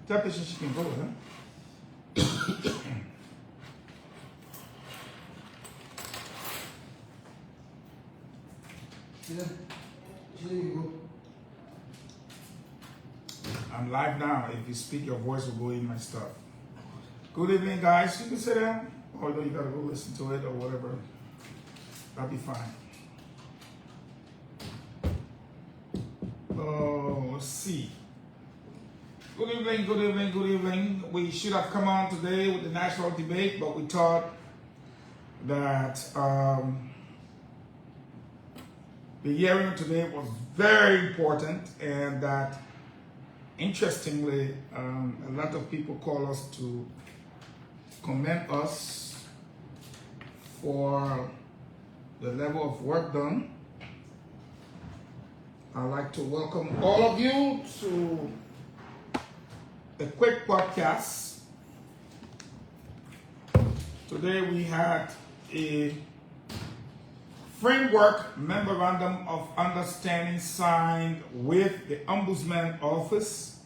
That person she can go, huh? I'm live now. If you speak, your voice will go in my stuff. Good evening, guys. You can sit down, although you gotta go listen to it or whatever. That'll be fine. Oh, let's see. Good evening, good evening, good evening. We should have come on today with the national debate, but we thought that the hearing today was very important, and that interestingly, a lot of people call us to commend us for the level of work done. I'd like to welcome all of you to a quick podcast. Today we had a framework memorandum of understanding signed with the Ombudsman Office.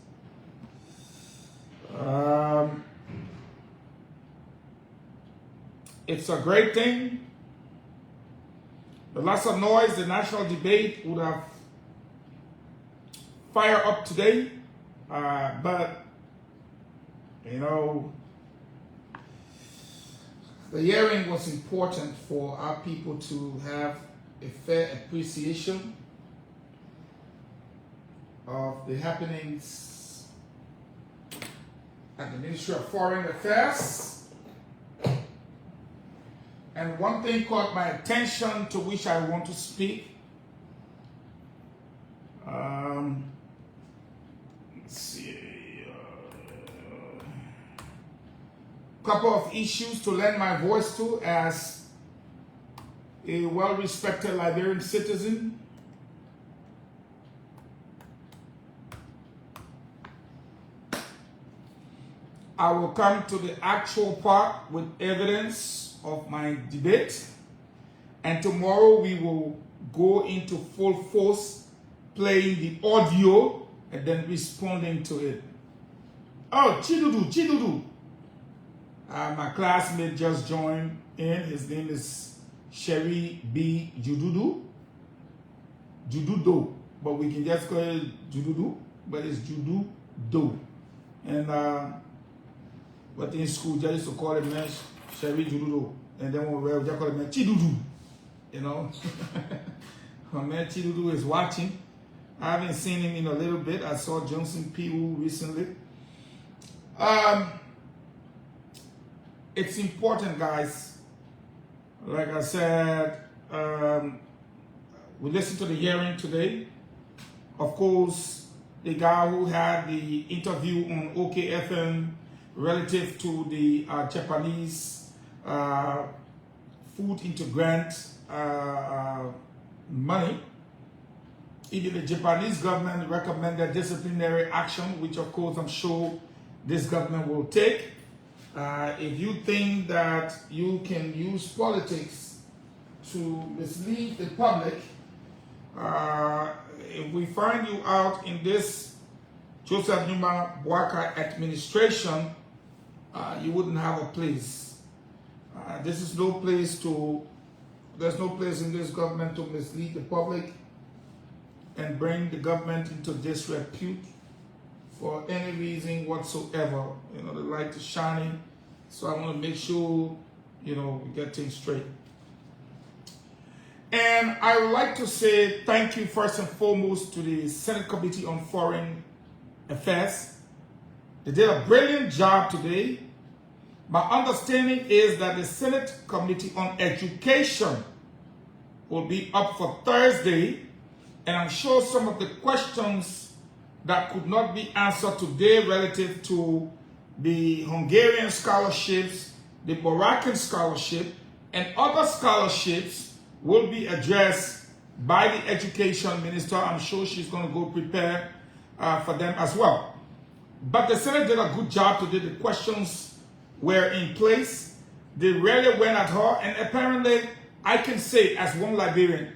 It's a great thing. The lots of noise, the national debate would have fired up today, but you know, the hearing was important for our people to have a fair appreciation of the happenings at the Ministry of Foreign Affairs. And one thing caught my attention, to which I want to speak. Let's see. Couple of issues to lend my voice to as a well-respected Liberian citizen. I will come to the actual part with evidence of my debate, and tomorrow we will go into full force playing the audio and then responding to it. Oh, Chidudu. My classmate just joined in. His name is Sherry B. Jududu, but we can just call it Jududu, but it's Jududu. And but in school, they used to call it man Sherry Jududu, and then when we just call it man Chidudu. You know, my man Chidudu is watching. I haven't seen him in a little bit. I saw Johnson P.U. recently. It's important, guys. Like I said, we listened to the hearing today. Of course, the guy who had the interview on OKFM relative to the Japanese food into grant money. Even the Japanese government recommended disciplinary action, which of course I'm sure this government will take. If you think that you can use politics to mislead the public, if we find you out in this Joseph Numa Boakai administration, you wouldn't have a place. This is no place to, there's no place in this government to mislead the public and bring the government into disrepute for any reason whatsoever. You know, the light is shining, so I want to make sure, you know, we get things straight. And I would like to say thank you first and foremost to the Senate Committee on Foreign Affairs. They did a brilliant job today. My understanding is that the Senate Committee on Education will be up for Thursday, and I'm sure some of the questions that could not be answered today relative to the Hungarian scholarships, the Moroccan scholarship, and other scholarships will be addressed by the Education Minister. I'm sure she's going to go prepare for them as well. But the Senate did a good job today. The questions were in place. They rarely went at her, and apparently I can say as one Liberian,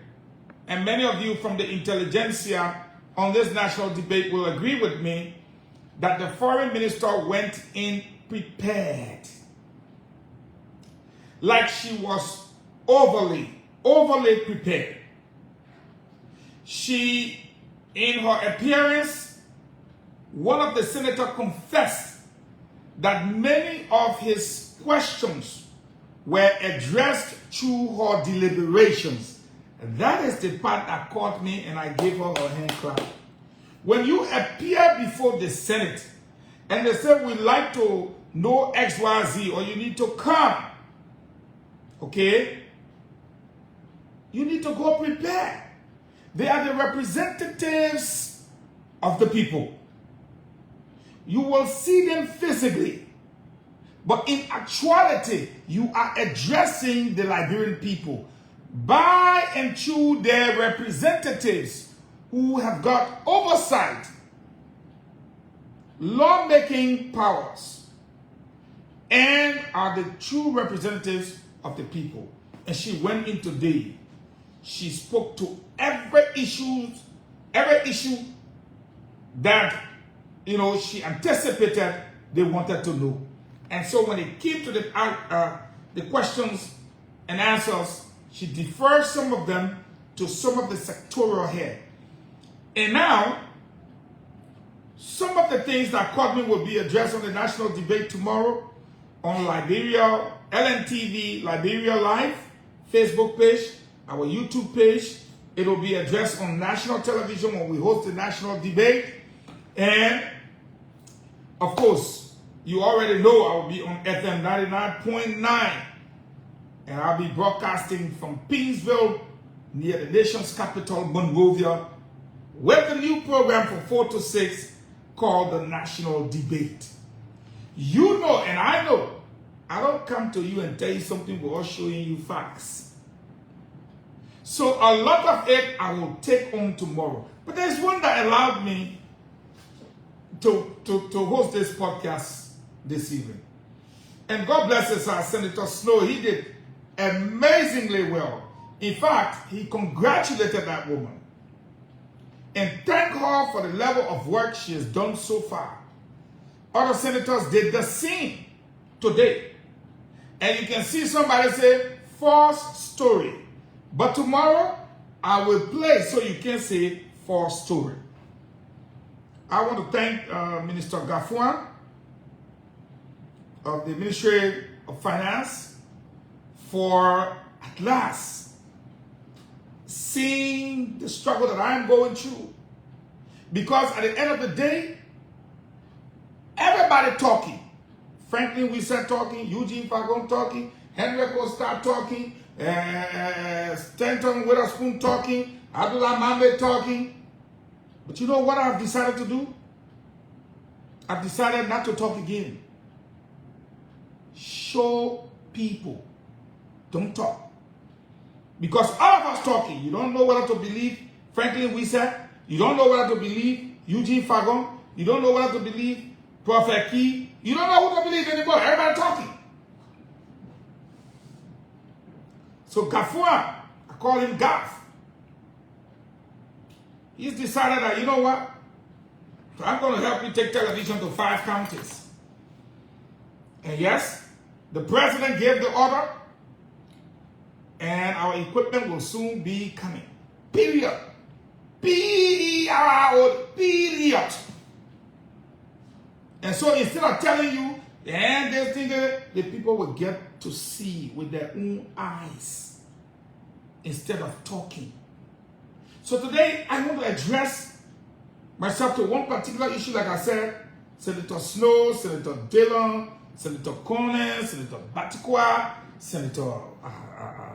and many of you from the Intelligentsia on this national debate will agree with me, that the foreign minister went in prepared. Like she was overly prepared. She, in her appearance, one of the senators confessed that many of his questions were addressed through her deliberations. That is the part that caught me, and I gave her a hand clap. When you appear before the Senate and they say, we'd like to know X, Y, Z, or you need to come, okay? You need to go prepared. They are the representatives of the people. You will see them physically, but in actuality, you are addressing the Liberian people by and through their representatives who have got oversight, lawmaking powers, and are the true representatives of the people. And she went in today. She spoke to every issue that, you know, she anticipated they wanted to know. And so when it came to the questions and answers, she deferred some of them to some of the sectorial head. And now, some of the things that caught me will be addressed on the national debate tomorrow on Liberia, LNTV, Liberia Live, Facebook page, our YouTube page. It will be addressed on national television when we host the national debate. And, of course, you already know I will be on FM 99.9. And I'll be broadcasting from Peaceville, near the nation's capital, Monrovia, with a new program from 4 to 6 called the National Debate. You know, and I know, I don't come to you and tell you something without showing you facts. So a lot of it I will take on tomorrow. But there's one that allowed me to host this podcast this evening. And God bless Senator Snow. He did amazingly well. In fact, he congratulated that woman and thanked her for the level of work she has done so far. Other senators did the same today. And you can see somebody say, false story. But tomorrow, I will play so you can say false story. I want to thank Minister Fahngon of the Ministry of Finance for, at last, seeing the struggle that I'm going through. Because at the end of the day, everybody talking. Franklin Wilson talking, Eugene Fahngon talking, Henry Costa talking, Stanton Witherspoon talking, Abdullah Mohammed talking. But you know what I've decided to do? I've decided not to talk again. Show people. Don't talk. Because all of us talking, you don't know whether to believe Franklin Wilson, you don't know whether to believe Eugene Fahngon, you don't know whether to believe Prophet Key, you don't know who to believe anymore. Everybody talking. So Gaffua, I call him Gaff. He's decided that, you know what? I'm going to help you take television to 5 counties. And yes, the president gave the order, and our equipment will soon be coming. Period. Period. And so instead of telling you, and this thing, the people will get to see with their own eyes instead of talking. So today, I want to address myself to one particular issue, like I said. Senator Snow, Senator Dillon, Senator Conan, Senator Batikwa, Senator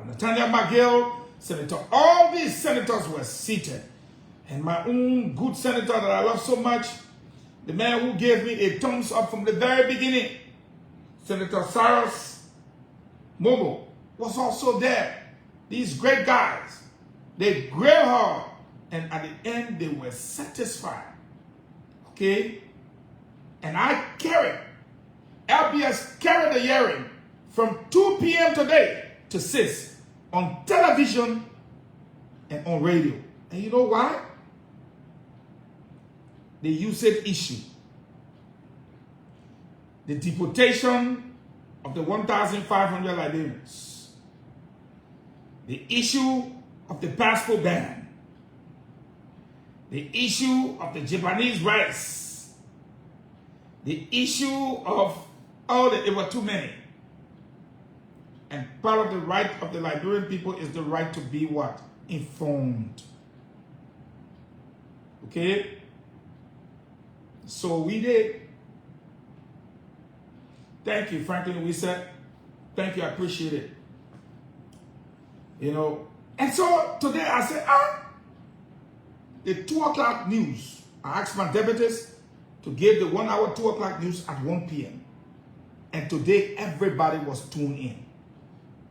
Nathaniel McGill, Senator, all these senators were seated. And my own good senator that I love so much, the man who gave me a thumbs up from the very beginning, Senator Cyrus Momo, was also there. These great guys, they grilled hard, and at the end, they were satisfied. Okay? And I carried, LBS carried the hearing from 2 p.m. today to 6 on television and on radio. And you know why? The usage issue. the deportation of the 1,500 Liberians, the issue of the passport ban, the issue of the Japanese rights, the issue of there were too many. And part of the right of the Liberian people is the right to be what? Informed. Okay? So we did. Thank you, Franklin. We said, thank you, I appreciate it. You know, and so today I said, the 2 o'clock news. I asked my deputies to give the 1 hour 2 o'clock news at 1 p.m. And today everybody was tuned in.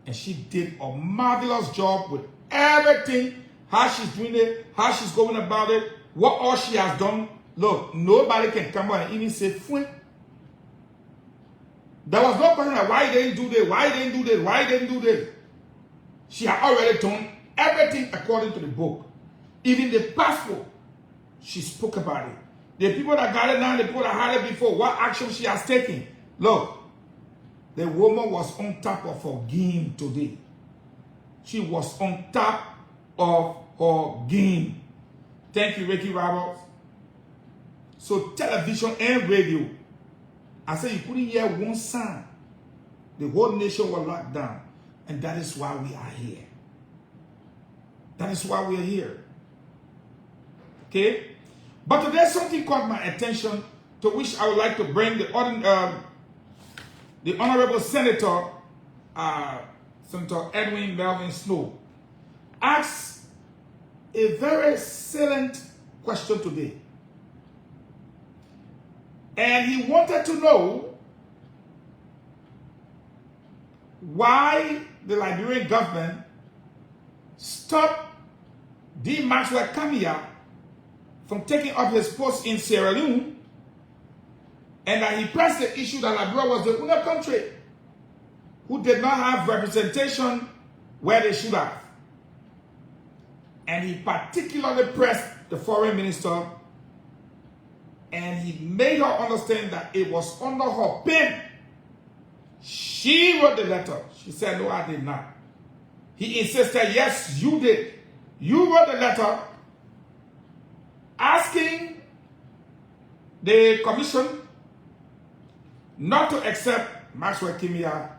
And she did a marvelous job with everything, how she's doing it, how she's going about it, what all she has done. Look, nobody can come out and even say, Fwin. There was no question like, why you didn't do this, why you didn't do this, why you didn't do this. She had already done everything according to the book. Even the passport, she spoke about it. The people that got it now, the people that had it before, what action she has taken. Look, the woman was on top of her game today. She was on top of her game. Thank you, Ricky Roberts. So television and radio, I said you couldn't hear one sound. The whole nation was locked down. And that is why we are here. That is why we are here. Okay? But today something caught my attention to which I would like to bring the Honorable Senator, Senator Edwin Melvin Snow, asked a very salient question today. And he wanted to know why the Liberian government stopped D. Maxwell Kamia from taking up his post in Sierra Leone, and that he pressed the issue that Liberia was the only country who did not have representation where they should have. And he particularly pressed the foreign minister, and he made her understand that it was under her pen. She wrote the letter. She said, no, I did not. He insisted, yes, you did. You wrote the letter asking the commission not to accept Maxwell Kimia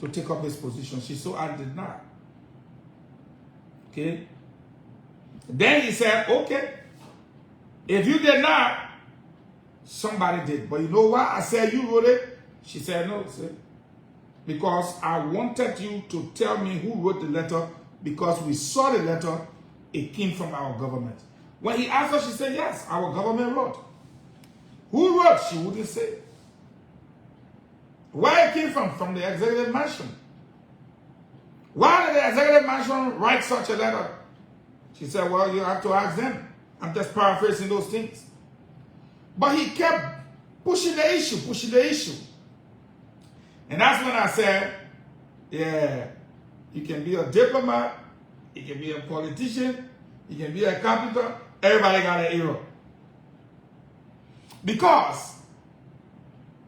to take up his position. She said, I did not. Okay. Then he said, okay, if you did not, somebody did. But you know why I said you wrote it? She said, no, sir. Because I wanted you to tell me who wrote the letter, because we saw the letter, it came from our government. When he asked her, she said, yes, our government wrote. Who wrote? She wouldn't say. Where it came from? From the executive mansion. Why did the executive mansion write such a letter? She said, well, you have to ask them. I'm just paraphrasing those things. But he kept pushing the issue. And that's when I said, yeah, you can be a diplomat, you can be a politician, you can be a carpenter, everybody got an error. Because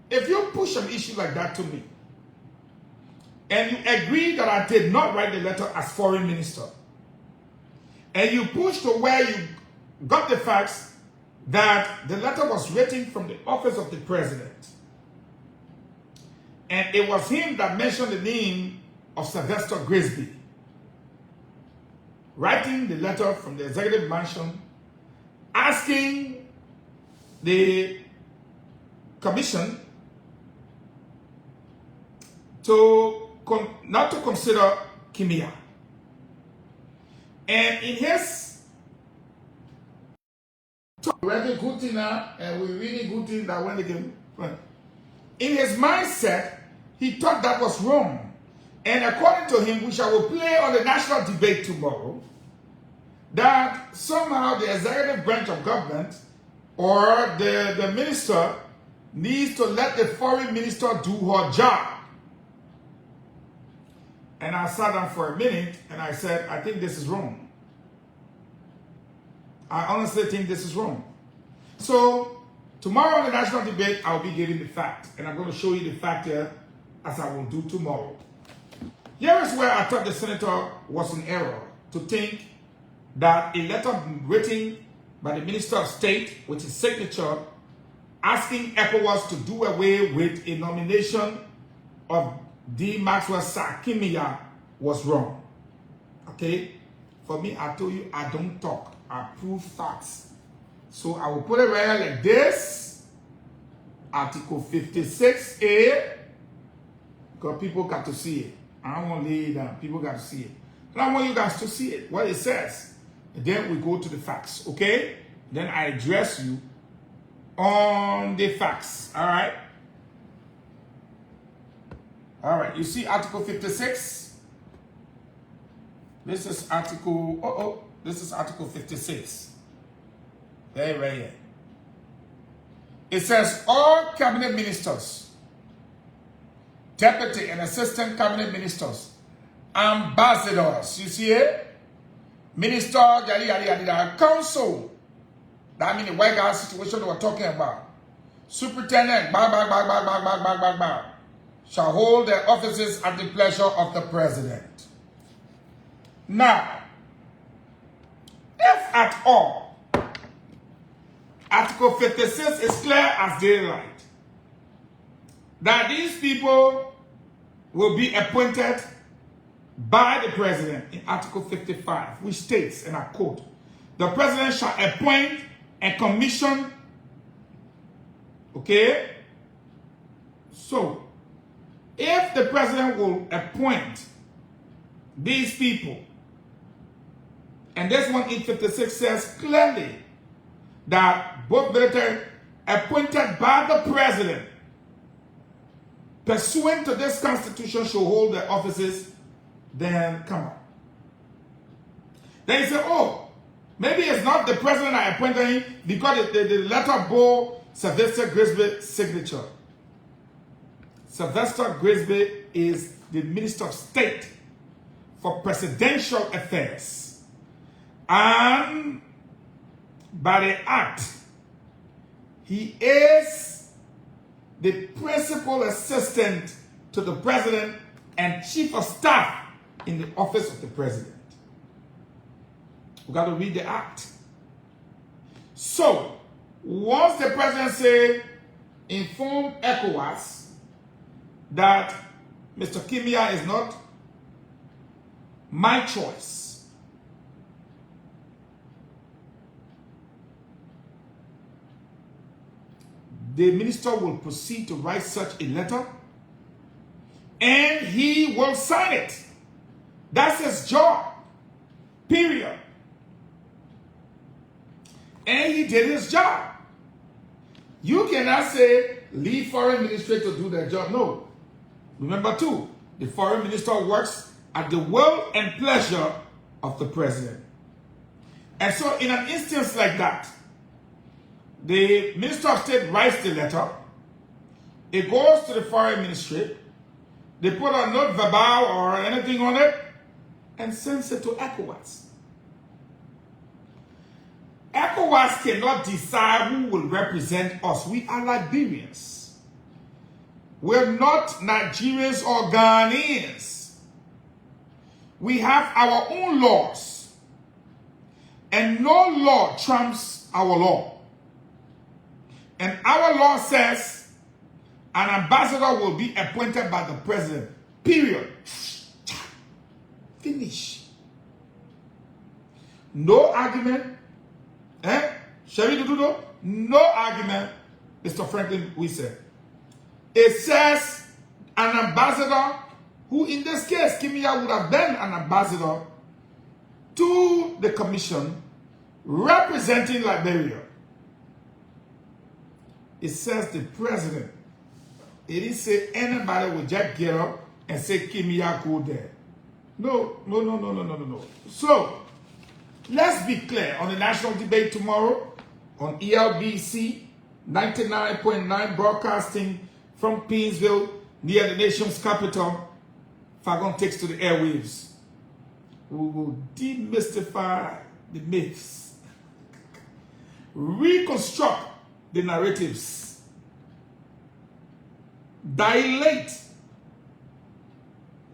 if you push an issue like that to me, and you agree that I did not write the letter as foreign minister, and you push to where you got the facts that the letter was written from the office of the president, and it was him that mentioned the name of Sylvester Grisby, writing the letter from the executive mansion, asking the commission to not to consider Kimia. And in his already good thing now, and we really good thing that when they came, in his mindset, he thought that was wrong. And according to him, which I will play on the national debate tomorrow, that somehow the executive branch of government or the minister needs to let the foreign minister do her job. And I sat down for a minute and I said, I think this is wrong. I honestly think this is wrong. So Tomorrow on the national debate, I'll be giving the fact. And I'm going to show you the fact here as I will do tomorrow. Here is where I thought the senator was in error to think that a letter written by the Minister of State with his signature asking Ecowas to do away with a nomination of D. Maxwell Sakimiya was wrong. Okay? For me, I told you I don't talk. I prove facts. So I will put it right here like this. Article 56A. Because people got to see it. I don't want to lay it down. People got to see it. And I want you guys to see it, what it says. And then we go to the facts. Okay? Then I address you on the facts. All right? All right. You see Article 56? This is Article... This is Article 56. There, right here. It says all cabinet ministers, deputy and assistant cabinet ministers, ambassadors, you see it? Minister, yada, yada, yada, council. That means the White House situation we're talking about. Superintendent, shall hold their offices at the pleasure of the president. Now, if at all, Article 56 is clear as daylight that these people will be appointed by the president in Article 55, which states, and I quote, the president shall appoint and commission, okay? So, if the president will appoint these people, and this one in 56 says clearly that both military appointed by the president pursuant to this constitution shall hold their offices, then come on. Then you say, oh, maybe it's not the president I appointed him because the letter bore Sylvester Grisby's signature. Sylvester Grisby is the Minister of State for Presidential Affairs. And by the act, he is the principal assistant to the president and chief of staff in the office of the president. We got to read the act. So, once the president say, inform Ecowas that Mr. Kimia is not my choice, the minister will proceed to write such a letter and he will sign it. That's his job. Period. And he did his job. You cannot say, leave foreign ministry to do their job. No. Remember too, the foreign minister works at the will and pleasure of the president. And so in an instance like that, the Minister of State writes the letter, it goes to the foreign ministry, they put a note verbal or anything on it, and sends it to Ecowas. Ecowas cannot decide who will represent us. We are Liberians. We're not Nigerians or Ghanaians. We have our own laws, and no law trumps our law. And our law says an ambassador will be appointed by the president. Period. Finish. No argument. Shall we do that? No argument, Mr. Franklin, we said. It says an ambassador, who in this case, Kimia would have been an ambassador to the commission representing Liberia. It says the president. It didn't say anybody will just get up and say, Kimia, go there. No. So, let's be clear on the national debate tomorrow on ELBC 99.9 broadcasting from Painesville near the nation's capital. Fahngon takes to the airwaves. We will demystify the myths, reconstruct the narratives, dilate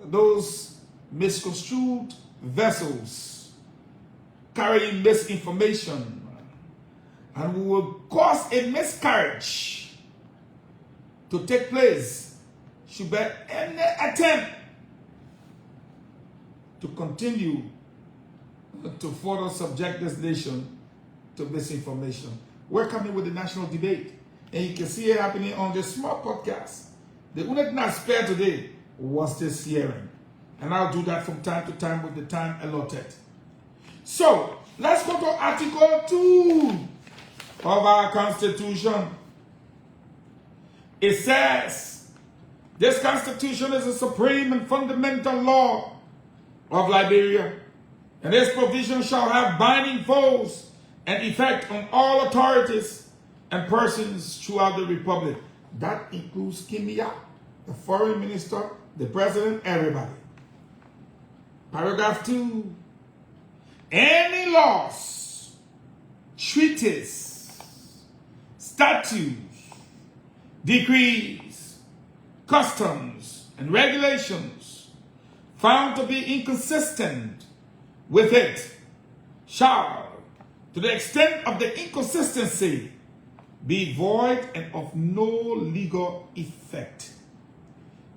those misconstrued vessels carrying misinformation, and we will cause a miscarriage to take place should there any attempt to continue to further subject this nation to misinformation. We're coming with the national debate, and you can see it happening on this small podcast. The only thing I spared today was this hearing, and I'll do that from time to time with the time allotted. So let's go to Article 2 of our Constitution. It says, this Constitution is the supreme and fundamental law of Liberia, and its provision shall have binding force and effect on all authorities and persons throughout the Republic. That includes Kimia, the foreign minister, the president, everybody. Paragraph 2. Any laws, treaties, statutes, decrees, customs, and regulations found to be inconsistent with it shall, to the extent of the inconsistency, be void and of no legal effect.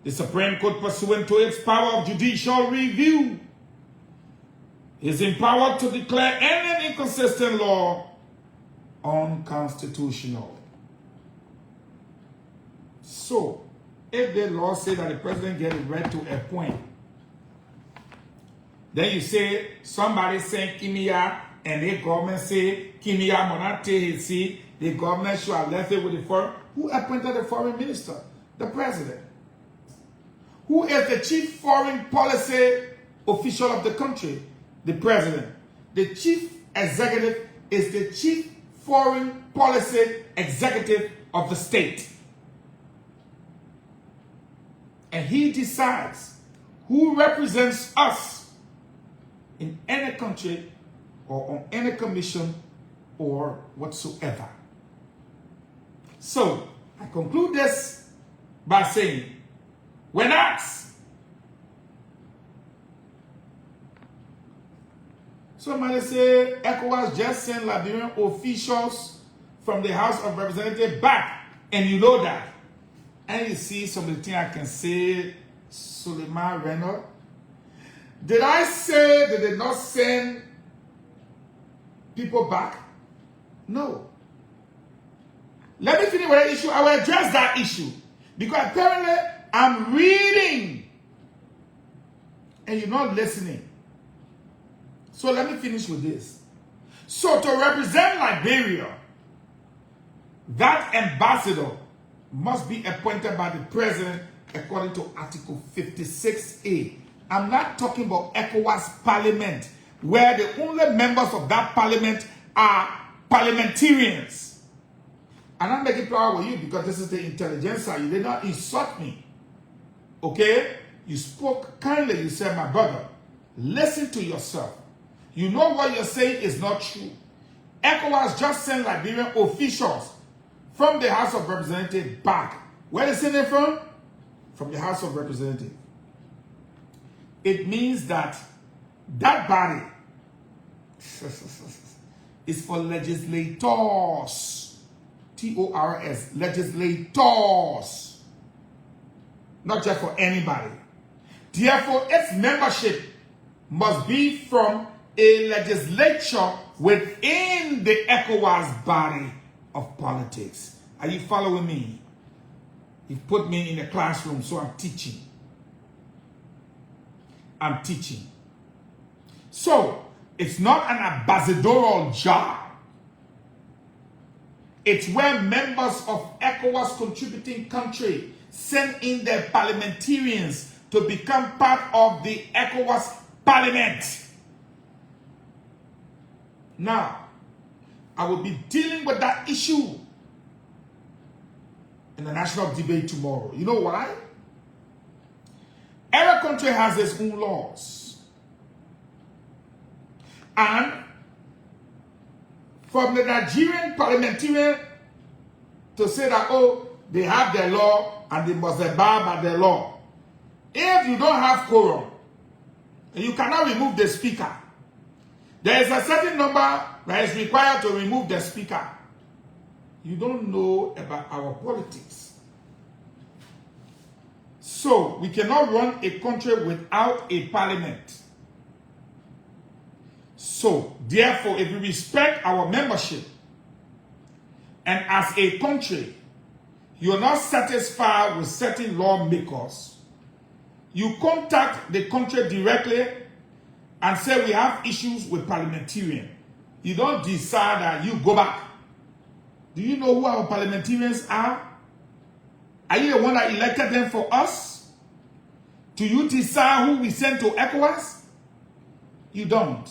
The Supreme Court, pursuant to its power of judicial review, is empowered to declare any inconsistent law unconstitutional. So, if the law says that the president gets it read to a point, then you say somebody saying Kimia, and the government say Kimia Monate his seat, the government should have left it with the foreign. Who appointed the foreign minister? The president. Who is the chief foreign policy official of the country? The president. The chief executive is the chief foreign policy executive of the state. And he decides who represents us in any country or on any commission or whatsoever. So, I conclude this by saying, when asked, somebody say Ecowas just sent Liberian officials from the House of Representatives back, and you know that. And you see some of the things I can say, Suleiman Renaud. Did I say they did not send people back? No. Let me finish with that issue. I will address that issue. Because apparently I'm reading and you're not listening. So let me finish with this. So to represent Liberia, that ambassador must be appointed by the president according to Article 56A. I'm not talking about Ecowas Parliament, where the only members of that parliament are parliamentarians. And I'm making proud with you because this is the Intelligentsia. You did not insult me. Okay? You spoke kindly. You said, my brother, listen to yourself. You know what you're saying is not true. Ecowas just sent Liberian officials from the House of Representatives back. Where they send them from? From the House of Representatives. It means that that body is for legislators. T-O-R-S. Legislators. Not just for anybody. Therefore, its membership must be from a legislature within the Ecowas body of politics. Are you following me? He put me in a classroom, so I'm teaching. I'm teaching. So, it's not an ambassadorial job. It's where members of ECOWAS contributing country send in their parliamentarians to become part of the ECOWAS parliament. Now, I will be dealing with that issue in the national debate tomorrow. You know why? Every country has its own laws. And from the Nigerian parliamentarian to say that, oh, they have their law and they must abide by their law. If you don't have quorum, you cannot remove the speaker. There is a certain number that is required to remove the speaker. You don't know about our politics. So, we cannot run a country without a parliament. So, therefore, if we respect our membership, and as a country, you are not satisfied with certain lawmakers, you contact the country directly and say we have issues with parliamentarians. You don't decide that you go back. Do you know who our parliamentarians are? Are you the one that elected them for us? Do you decide who we send to Ecowas? You don't.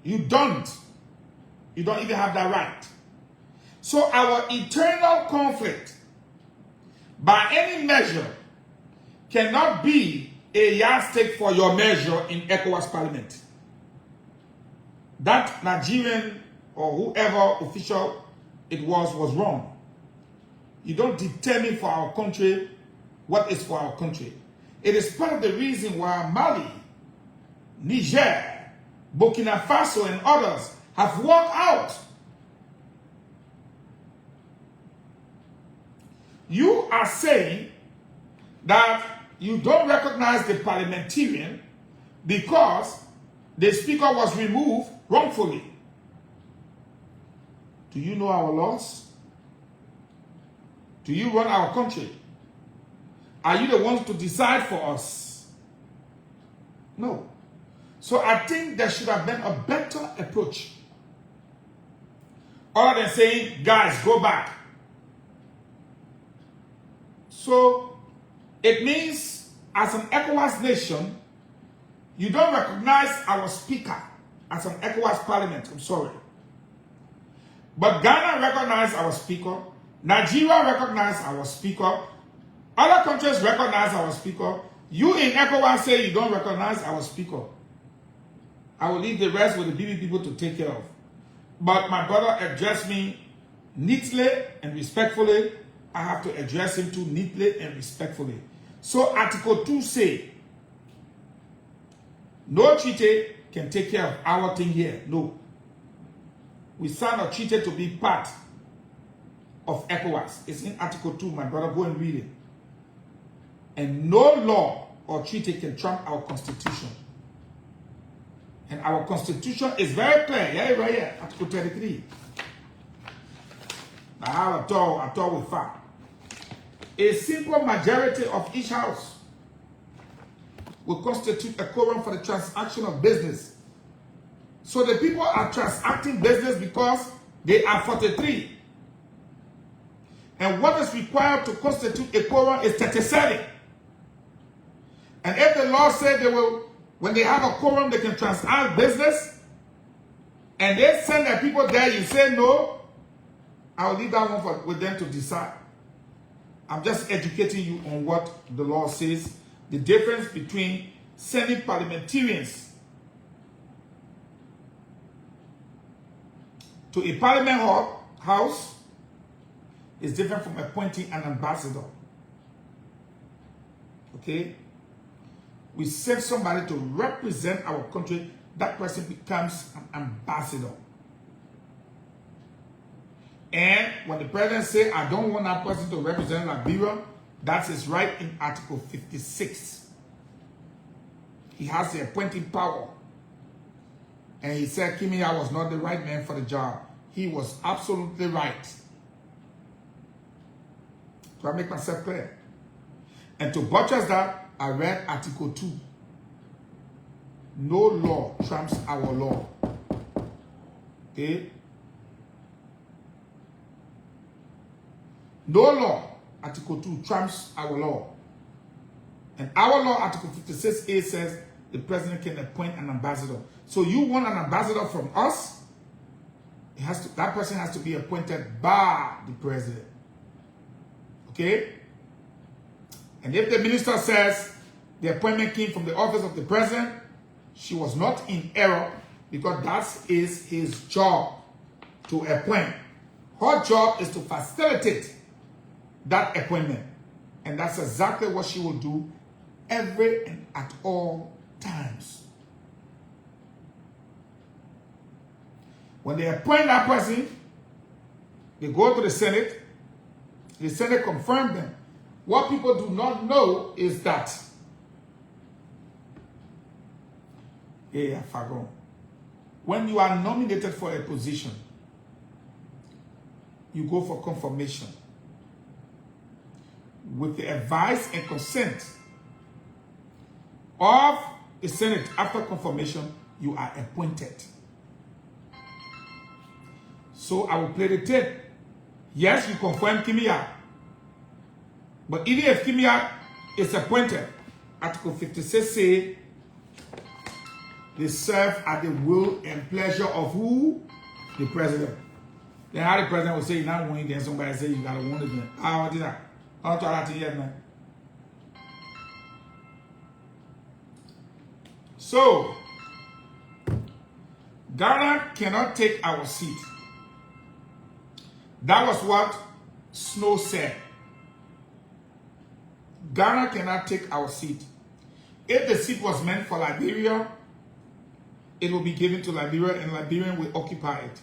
You don't. You don't even have that right. So our eternal conflict, by any measure, cannot be a yardstick for your measure in Ecowas Parliament. That Nigerian or whoever official it was wrong. You don't determine for our country what is for our country. It is part of the reason why Mali, Niger, Burkina Faso and others have walked out. You are saying that you don't recognize the parliamentarian because the speaker was removed wrongfully. Do you know our laws? Do you run our country? Are you the ones to decide for us? No. So I think there should have been a better approach. Other than saying, guys, go back. So it means as an ECOWAS nation, you don't recognize our speaker as an ECOWAS parliament. I'm sorry. But Ghana recognized our speaker. Nigeria recognized our speaker. Other countries recognize our speaker. You in ECOWAS say you don't recognize our speaker. I will leave the rest with the BB people to take care of. But my brother addressed me neatly and respectfully. I have to address him too neatly and respectfully. So Article 2 say, no treaty can take care of our thing here. No. We signed a treaty to be part of ECOWAS. It's in Article 2, my brother, go and read it. And no law or treaty can trump our constitution. And our constitution is very clear. Yeah, right here, Article 33. I have a talk with fact. A simple majority of each house will constitute a quorum for the transaction of business. So the people are transacting business because they are 43. And what is required to constitute a quorum is 37. And if the law said they will, when they have a quorum, they can transact business, and they send their people there, you say no, I'll leave that one with them to decide. I'm just educating you on what the law says, the difference between sending parliamentarians to a parliament house is different from appointing an ambassador. Okay? We send somebody to represent our country, that person becomes an ambassador. And when the president says, I don't want that person to represent Liberia, that's his right in Article 56. He has the appointing power. And he said, Kimia was not the right man for the job. He was absolutely right. Do I make myself clear? And to buttress that, I read Article 2. No law trumps our law. Okay? No law, Article 2, trumps our law. And our law, Article 56A, says the president can appoint an ambassador. So you want an ambassador from us? That person has to be appointed by the president. Okay? And if the minister says the appointment came from the office of the president, she was not in error, because that is his job to appoint Her job is to facilitate that appointment. And that's exactly what she will do every and at all times. When they appoint that person, they go to the Senate confirms them. What people do not know is that, Fahngon, when you are nominated for a position, you go for confirmation. With the advice and consent of the Senate after confirmation, you are appointed. So I will play the tape. Yes, you confirm Kimia. But even if Kimia is appointed, Article 56 says they serve at the will and pleasure of who? The president. Then how the president will say, you're not winning, then somebody say you got to win again. How did that? How to that yet, man? So, Ghana cannot take our seat. That was what Snow said. Ghana cannot take our seat. If the seat was meant for Liberia, it will be given to Liberia and Liberian will occupy it.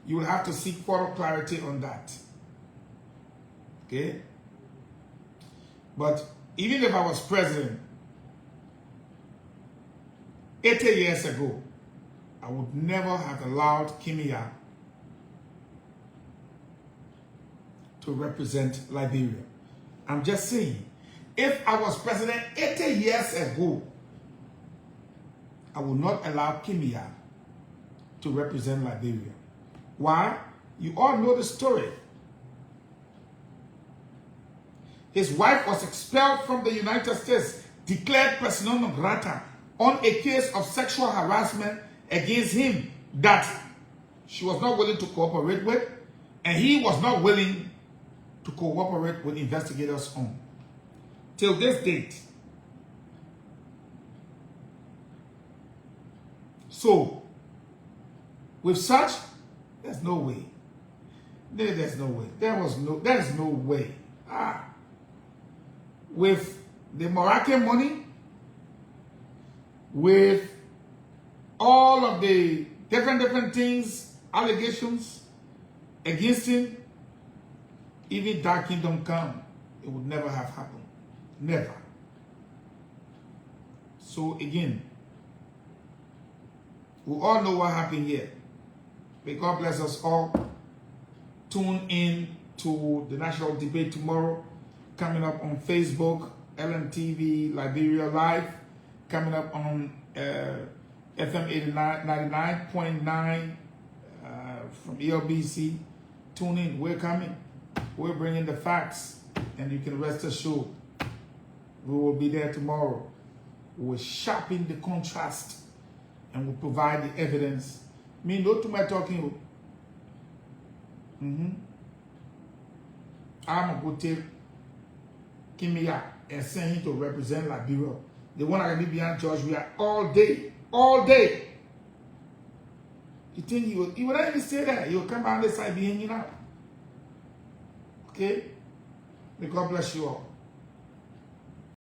You will have to seek further clarity on that. Okay? But even if I was president 80 years ago, I would never have allowed Kimia to represent Liberia. I'm just saying, if I was president 80 years ago, I would not allow Kimia to represent Liberia. Why? You all know the story. His wife was expelled from the United States, declared persona non grata on a case of sexual harassment against him that she was not willing to cooperate with, and he was not willing to cooperate with investigators on. Till this date. So, with such, there's no way. There's no way. There is no way. With the Moroccan money, with all of the different things, allegations against him, even that kingdom come, it would never have happened. Never. So again, we all know what happened here. May God bless us all. Tune in to the national debate tomorrow, coming up on Facebook, LMTV, Liberia Live, coming up on FM 99.9 from ELBC. Tune in. We're coming. We're bringing the facts, and you can rest assured we will be there tomorrow. We will sharpen the contrast, and we'll provide the evidence. Me, no too much talking. I'm going to take Kimia and send him to represent Liberia. The one I can be behind George, we are all day. You think he would not even say that? He will come out this side be hanging out. Okay? May God bless you all.